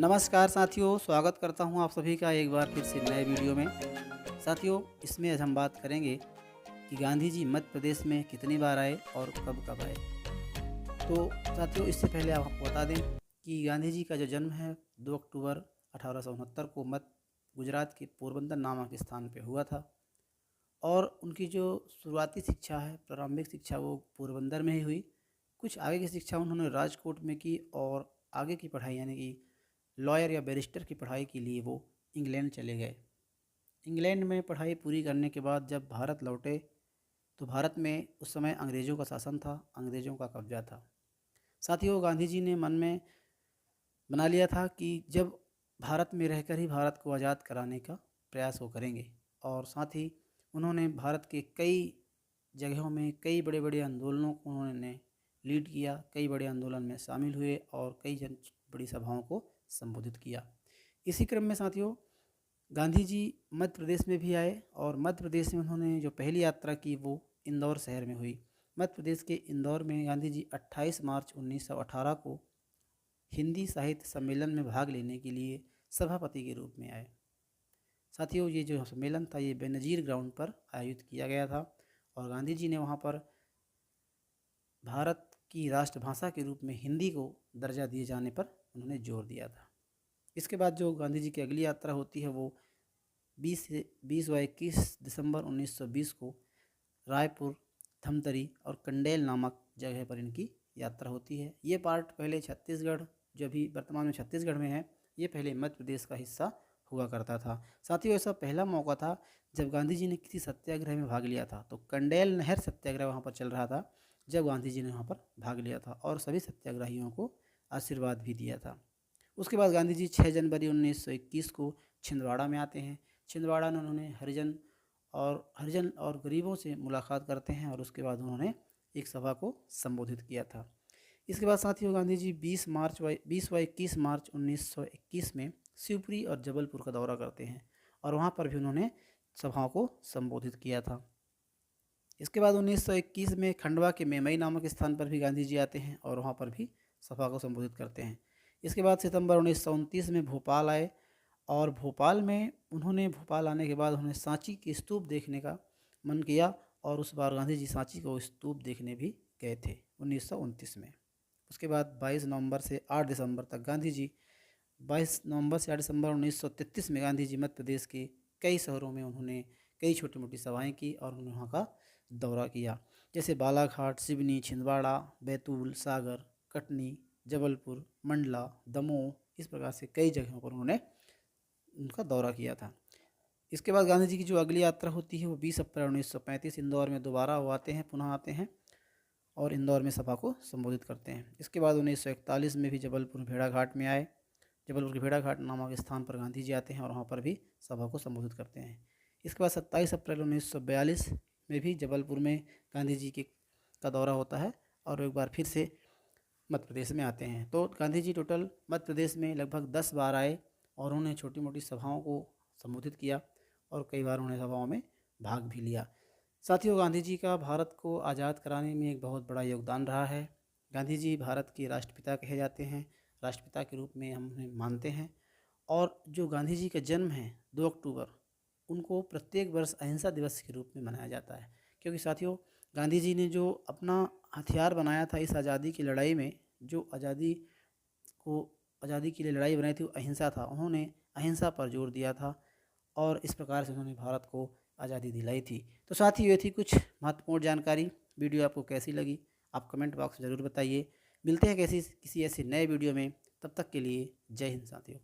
नमस्कार साथियों, स्वागत करता हूं आप सभी का एक बार फिर से नए वीडियो में। साथियों, इसमें आज हम बात करेंगे कि गांधी जी मध्य प्रदेश में कितनी बार आए और कब कब आए। तो साथियों, इससे पहले आपको बता दें कि गांधी जी का जो जन्म है 2 अक्टूबर 1869 को मध्य गुजरात के पोरबंदर नामक स्थान पे हुआ था। और उनकी जो शुरुआती शिक्षा है, प्रारंभिक शिक्षा, वो पोरबंदर में ही हुई। कुछ आगे की शिक्षा उन्होंने राजकोट में की और आगे की पढ़ाई यानी कि लॉयर या बैरिस्टर की पढ़ाई के लिए वो इंग्लैंड चले गए। इंग्लैंड में पढ़ाई पूरी करने के बाद जब भारत लौटे तो भारत में उस समय अंग्रेज़ों का शासन था, अंग्रेज़ों का कब्जा था। साथियों, गांधी जी ने मन में बना लिया था कि जब भारत में रहकर ही भारत को आज़ाद कराने का प्रयास वो करेंगे। और साथ ही उन्होंने भारत के कई जगहों में कई बड़े बड़े आंदोलनों को उन्होंने लीड किया, कई बड़े आंदोलन में शामिल हुए और कई बड़ी सभाओं को संबोधित किया। इसी क्रम में साथियों, गांधी जी मध्य प्रदेश में भी आए और मध्य प्रदेश में उन्होंने जो पहली यात्रा की वो इंदौर शहर में हुई। मध्य प्रदेश के इंदौर में गांधी जी 28 मार्च 1918 को हिंदी साहित्य सम्मेलन में भाग लेने के लिए सभापति के रूप में आए। साथियों, ये जो सम्मेलन था ये बेनज़ीर ग्राउंड पर आयोजित किया गया था और गांधी जी ने वहाँ पर भारत की राष्ट्रभाषा के रूप में हिंदी को दर्जा दिए जाने पर उन्होंने जोर दिया था। इसके बाद जो गांधी जी की अगली यात्रा होती है वो 20 व 21 दिसंबर 1920 को रायपुर, धमतरी और कंडेल नामक जगह पर इनकी यात्रा होती है। ये पार्ट पहले छत्तीसगढ़, जो अभी वर्तमान में छत्तीसगढ़ में है, ये पहले मध्य प्रदेश का हिस्सा हुआ करता था। साथियों, ऐसा पहला मौका था जब गांधी जी ने किसी सत्याग्रह में भाग लिया था। तो कंडेल नहर सत्याग्रह वहाँ पर चल रहा था जब गांधी जी ने वहाँ पर भाग लिया था और सभी सत्याग्रहियों को आशीर्वाद भी दिया था। उसके बाद गांधी जी 6 जनवरी 1921 को छिंदवाड़ा में आते हैं। छिंदवाड़ा में उन्होंने हरिजन और गरीबों से मुलाकात करते हैं और उसके बाद उन्होंने एक सभा को संबोधित किया था। इसके बाद साथियों, गांधी जी 20 व 21 मार्च 1921 में शिवपुरी और जबलपुर का दौरा करते हैं और वहाँ पर भी उन्होंने सभाओं को संबोधित किया था। इसके बाद 1921 में खंडवा के मेमई नामक स्थान पर भी गांधी जी आते हैं और वहाँ पर भी सभा को संबोधित करते हैं। इसके बाद सितंबर 1929 में भोपाल आए और भोपाल आने के बाद उन्होंने सांची के स्तूप देखने का मन किया और उस बार गांधी जी सांची को स्तूप देखने भी गए थे 1929 में। उसके बाद 22 नवंबर से 8 दिसंबर तक गांधी जी 22 नवंबर से 8 दिसंबर 1933 में गांधी जी मध्य प्रदेश के कई शहरों में उन्होंने कई छोटी मोटी सभाएं की और उन्होंने वहाँ का दौरा किया, जैसे बालाघाट, सिवनी, छिंदवाड़ा, बैतूल, सागर, कटनी, जबलपुर, मंडला, दमोह, इस प्रकार से कई जगहों पर उन्होंने उनका दौरा किया था। इसके बाद गांधी जी की जो अगली यात्रा होती है वो 20 अप्रैल 1935 इंदौर में दोबारा वो पुनः आते हैं और इंदौर में सभा को संबोधित करते हैं। इसके बाद 1941 में भी जबलपुर भेड़ाघाट में आए। जबलपुर के भेड़ाघाट नामक स्थान पर गांधी जी आते हैं और वहाँ पर भी सभा को संबोधित करते हैं। इसके बाद 27 अप्रैल 1942 में भी जबलपुर में गांधी जी का दौरा होता है और एक बार फिर से मध्य प्रदेश में आते हैं। तो गांधी जी टोटल मध्य प्रदेश में लगभग 10 बार आए और उन्होंने छोटी मोटी सभाओं को संबोधित किया और कई बार उन्होंने सभाओं में भाग भी लिया। साथियों, गांधी जी का भारत को आज़ाद कराने में एक बहुत बड़ा योगदान रहा है। गांधी जी भारत के राष्ट्रपिता कहे जाते हैं, राष्ट्रपिता के रूप में हम उन्हें मानते हैं। और जो गांधी जी का जन्म है 2 अक्टूबर, उनको प्रत्येक वर्ष अहिंसा दिवस के रूप में मनाया जाता है, क्योंकि साथियों, गांधी जी ने जो अपना हथियार बनाया था इस आज़ादी की लड़ाई में, जो आज़ादी के लिए लड़ाई बनाई थी वो अहिंसा था। उन्होंने अहिंसा पर जोर दिया था और इस प्रकार से उन्होंने भारत को आज़ादी दिलाई थी। तो साथ ही ये थी कुछ महत्वपूर्ण जानकारी। वीडियो आपको कैसी लगी आप कमेंट बॉक्स में ज़रूर बताइए। मिलते हैं किसी ऐसे नए वीडियो में, तब तक के लिए जय हिंद साथियों।